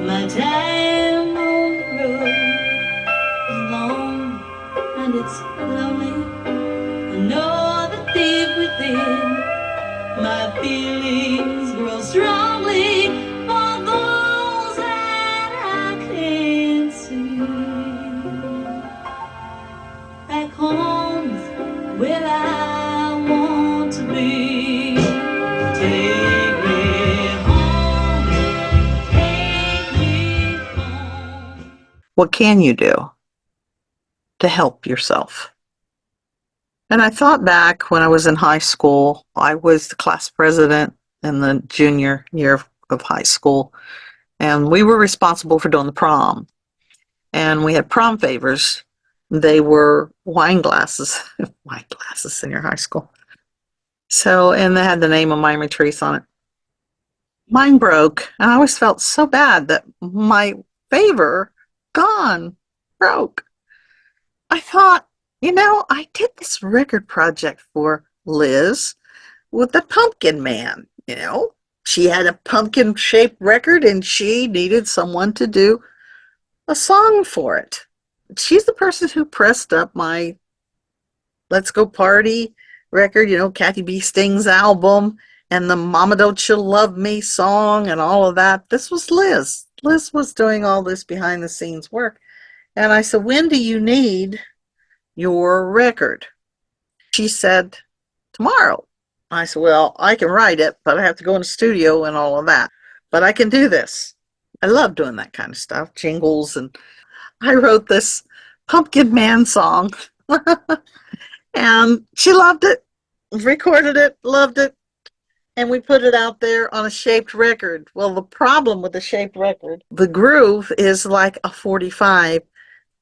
My time on the road is long and it's lonely. I know that deep within my feelings grow strongly for those that I can't see. Back home's where I want to be. Take me home, take me home. What can you do to help yourself? And I thought back when I was in high school, I was the class president in the junior year of high school, and we were responsible for doing the prom. And we had prom favors. They were wine glasses, wine glasses in your high school. So, and they had the name of Miami Trace on it. Mine broke, and I always felt so bad that my favor gone, broke. I thought, I did this record project for Liz with the Pumpkin Man. She had a pumpkin shaped record and she needed someone to do a song for it. She's the person who pressed up my Let's Go Party record, Kathy B. Sting's album, and the Mama Don't You Love Me song and all of that. This was Liz. Liz was doing all this behind the scenes work. And I said, when do you need your record? She said, tomorrow. I said, well, I can write it, but I have to go in the studio and all of that. But I can do this. I love doing that kind of stuff, jingles. And I wrote this Pumpkin Man song. And she loved it, recorded it, loved it. And we put it out there on a shaped record. Well, the problem with the shaped record, the groove is like a 45.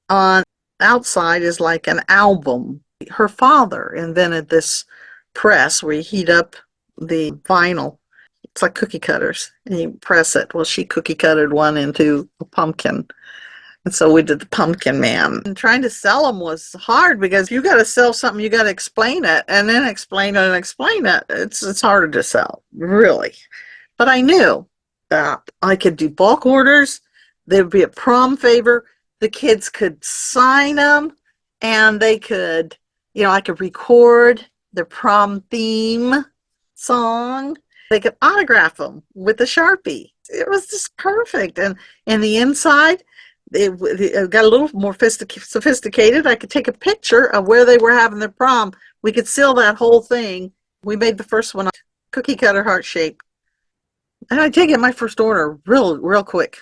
On outside is like an album. Her father invented this press where you heat up the vinyl. It's like cookie cutters, and you press it. Well, she cookie cutted one into a pumpkin. And so we did the Pumpkin Man. And trying to sell them was hard because you got to sell something, you got to explain it, and then explain it and explain it. It's harder to sell, really. But I knew that I could do bulk orders. There would be a prom favor. The kids could sign them, and they could, I could record their prom theme song. They could autograph them with a Sharpie. It was just perfect. And the inside, it got a little more sophisticated. I could take a picture of where they were having their prom. We could seal that whole thing. We made the first one cookie cutter heart shape. And I did get my first order real quick.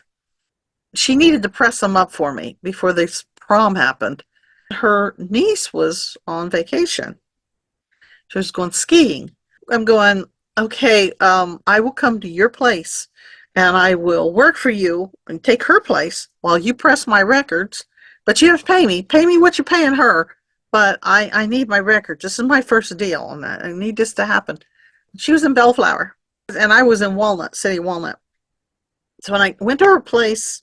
She needed to press them up for me before this prom happened. Her niece was on vacation. She was going skiing. I'm going, okay, I will come to your place and I will work for you and take her place while you press my records. But you have to pay me. Pay me what you're paying her. But I need my records. This is my first deal on that. I need this to happen. She was in Bellflower and I was in Walnut, City Walnut. So when I went to her place,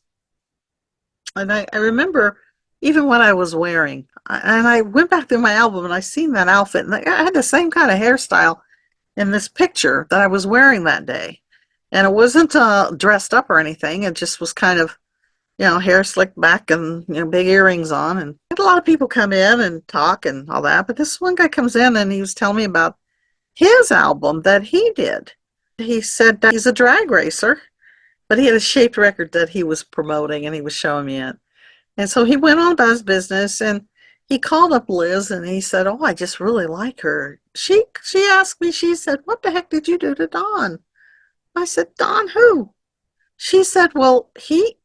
and I remember even what I was wearing. And I went back through my album and I seen that outfit. And I had the same kind of hairstyle in this picture that I was wearing that day. And it wasn't dressed up or anything. It just was kind of, hair slicked back and big earrings on. And had a lot of people come in and talk and all that. But this one guy comes in and he was telling me about his album that he did. He said that he's a drag racer. But he had a shaped record that he was promoting and he was showing me it. And so he went on about his business and he called up Liz and he said, oh, I just really like her. She asked me, she said, what the heck did you do to Don? I said, Don who? She said, well, he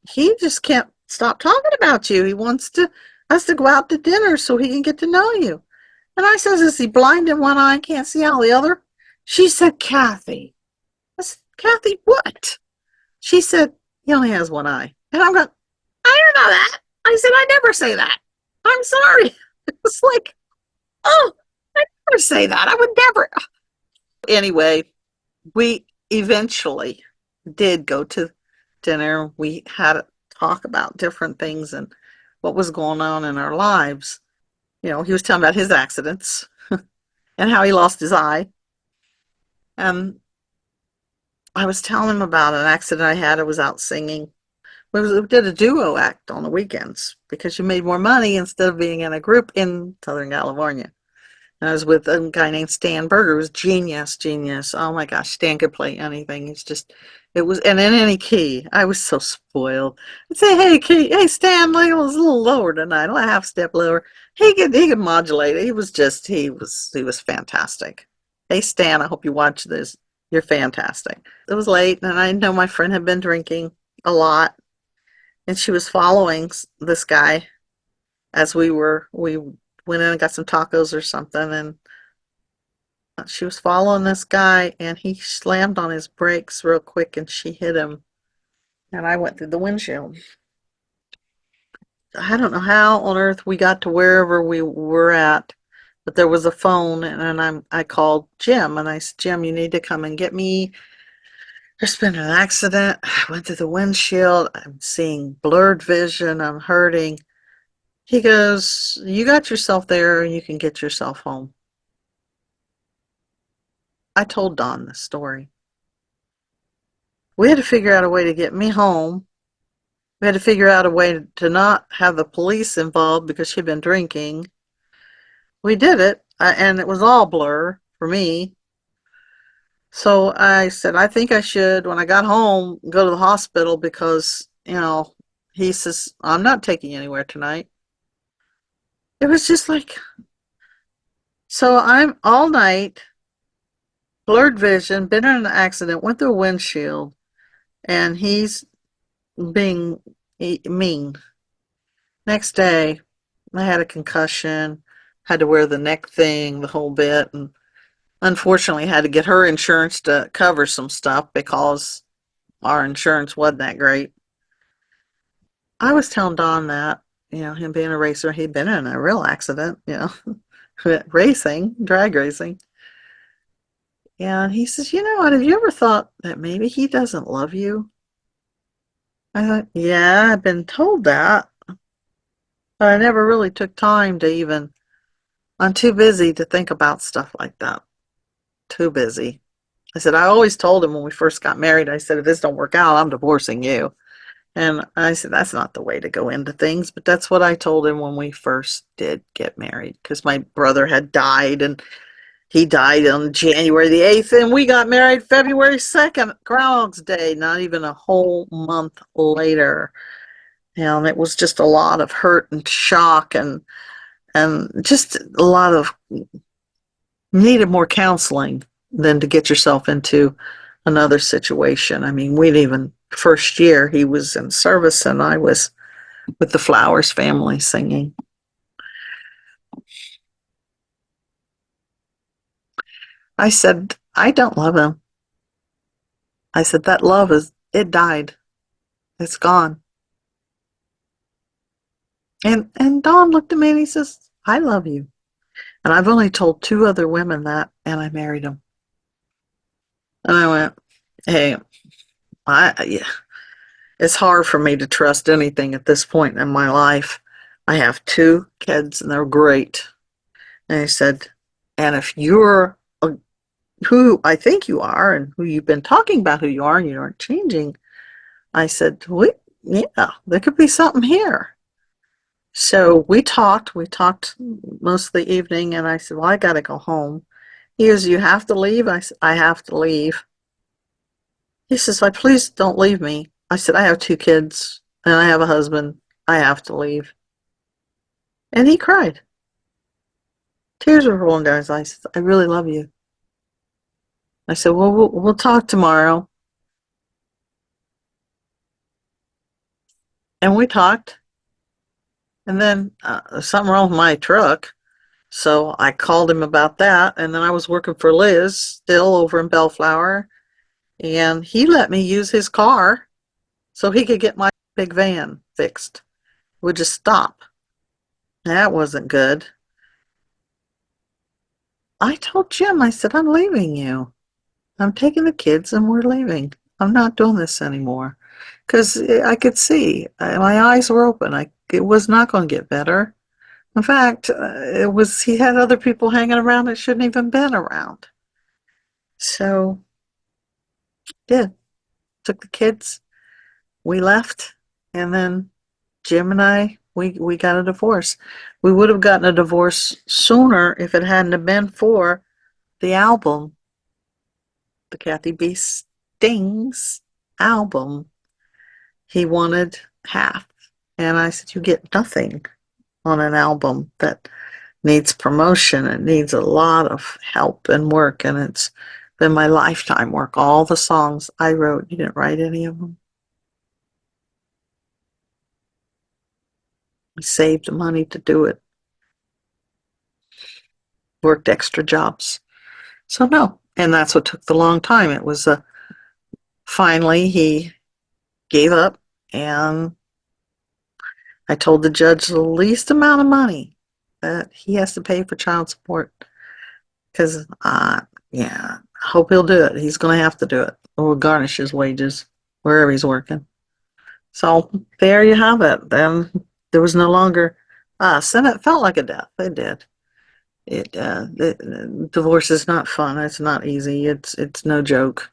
just can't stop talking about you. He wants us to go out to dinner so he can get to know you. And I says, is he blind in one eye and can't see out the other? She said, Kathy. I said, Kathy, what? She said, he only has one eye. And I'm going, I don't know that. I said, I never say that. I'm sorry. It's like, oh, I never say that. I would never. Anyway, we eventually did go to dinner. We had a talk about different things and what was going on in our lives. He was telling about his accidents and how he lost his eye. And I was telling him about an accident I had. I was out singing We did a duo act on the weekends because you made more money instead of being in a group in Southern California. And I was with a guy named Stan Berger, who was genius, genius. Oh my gosh, Stan could play anything. It was, and in any key. I was so spoiled. I'd say, hey, key, hey, Stan, like, it was a little lower tonight, a half step lower. He could modulate it. He was fantastic. Hey, Stan, I hope you watch this. You're fantastic. It was late, and I know my friend had been drinking a lot, and she was following this guy as we went in and got some tacos or something, and she was following this guy, and he slammed on his brakes real quick, and she hit him, and I went through the windshield. I don't know how on earth we got to wherever we were at, but there was a phone, and then I called Jim, and I said, Jim, you need to come and get me. There's been an accident. I went through the windshield. I'm seeing blurred vision. I'm hurting. He goes, you got yourself there, and you can get yourself home. I told Don this story. We had to figure out a way to get me home. We had to figure out a way to not have the police involved because she'd been drinking. We did it, and it was all blur for me. So I said, I think I should, when I got home, go to the hospital because, he says, I'm not taking you anywhere tonight. It was just like, so I'm all night, blurred vision, been in an accident, went through a windshield, and he's being mean. Next day, I had a concussion, had to wear the neck thing, the whole bit, and unfortunately had to get her insurance to cover some stuff because our insurance wasn't that great. I was telling Don that, him being a racer, he'd been in a real accident, racing, drag racing. And he says, you know what, have you ever thought that maybe he doesn't love you? I thought, yeah, I've been told that, but I never really took time to even, I'm too busy to think about stuff like that. Too busy. I said, I always told him when we first got married, I said, if this don't work out, I'm divorcing you. And I said, that's not the way to go into things, but that's what I told him when we first did get married, because my brother had died, and he died on January the 8th, and we got married February 2nd, Groundhog's Day, not even a whole month later. And it was just a lot of hurt and shock, and just a lot of needed more counseling than to get yourself into another situation. I mean, we'd even first year he was in service and I was with the Flowers family singing. I said, I don't love him. I said, that love it died. It's gone. And Don looked at me and he says, I love you. And I've only told 2 other women that, and I married them. And I went, hey, yeah, it's hard for me to trust anything at this point in my life. I have 2 kids and they're great. And he said, and if you're who I think you are and who you've been talking about who you are and you aren't changing, I said, yeah, there could be something here. So we talked most of the evening, and I said, well, I got to go home. He goes, you have to leave? I said, I have to leave. He says, well, please don't leave me. I said, I have 2 kids and I have a husband. I have to leave. And he cried. Tears were rolling down his eyes. I really love you. I said, well, we'll talk tomorrow. And we talked. And then something wrong with my truck. So I called him about that. And then I was working for Liz still over in Bellflower. And he let me use his car so he could get my big van fixed. Would just stop. That wasn't good. I told Jim, I said, I'm leaving you. I'm taking the kids and we're leaving. I'm not doing this anymore. Because I could see, my eyes were open. It was not going to get better. In fact, he had other people hanging around that shouldn't even been around. So, did. Took the kids. We left. And then Jim and I, we got a divorce. We would have gotten a divorce sooner if it hadn't have been for the album, the Kathy B. Stings album. He wanted half. And I said, you get nothing on an album that needs promotion. It needs a lot of help and work, and it's been my lifetime work. All the songs I wrote, you didn't write any of them. I saved money to do it, worked extra jobs. So no, and that's what took the long time. It was finally he gave up, and I told the judge the least amount of money that he has to pay for child support, because yeah, I hope he'll do it. He's going to have to do it, or we'll garnish his wages wherever he's working. So there you have it. Then there was no longer us, and it felt like a death. It did. Divorce is not fun. It's not easy. It's no joke.